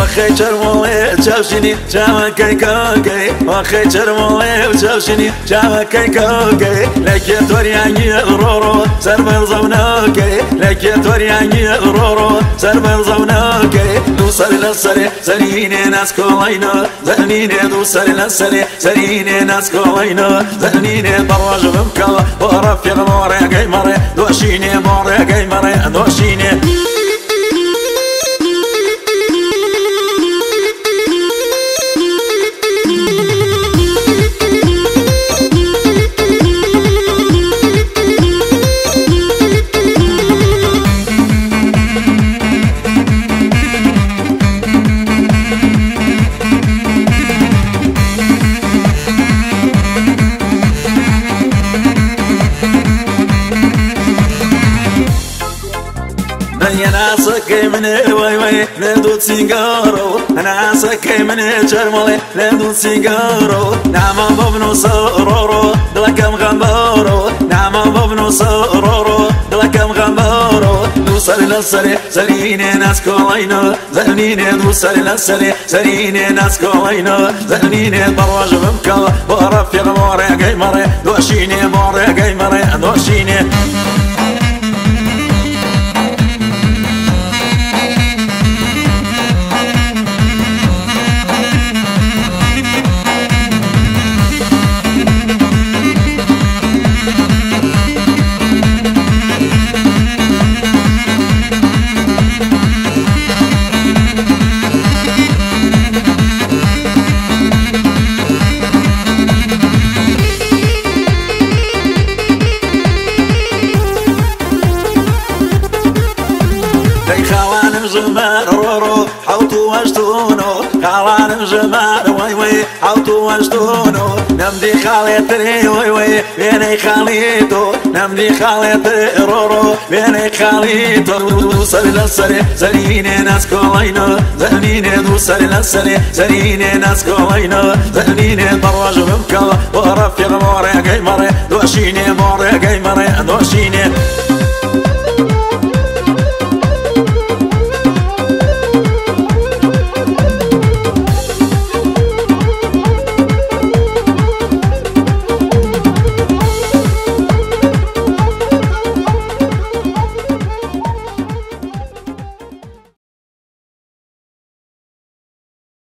واخي شرمولي وشوشني جاوا كي كوكي واخي شرمولي وشوشني جاوا كي كوكي لك يا تورياني رورو سربل زونوكي لك يا تورياني رورو سربل زونوكي دوسر لسري سريني ناس كولينو زنيني دوسر لسري سريني ناس كولينو زنيني برواج بمكا ورفيق موري قيمري دوشيني موري قيمري دوشيني أنا سكي من الوي لدود سيجارو أنا سكي من الشرملي لدود سيجارو نعم بابنو سرورو دلكم غمبارو نعم بابنو سرورو دلكم غمبارو دوسر لسري سريني ناس كولينو زنيني دوسر لسري سريني ناس كولينو زنيني برواج بمكا ورفيق موري قيمري دوشيني موري قيمري دوشيني خوانم زمان رورو حوتو واشتونو خوانم زمان وي حوتو واشتونو نمدي خالتري وي بيني خاليتو نمدي خالتري رورو بيني خاليتو دوسر لسري زنيني ناس كولينو زنيني دوسر لسري زنيني ناس كولينو زنيني برواج بمكا ورفيق موري قيمري دوشيني موري قيمري دوشيني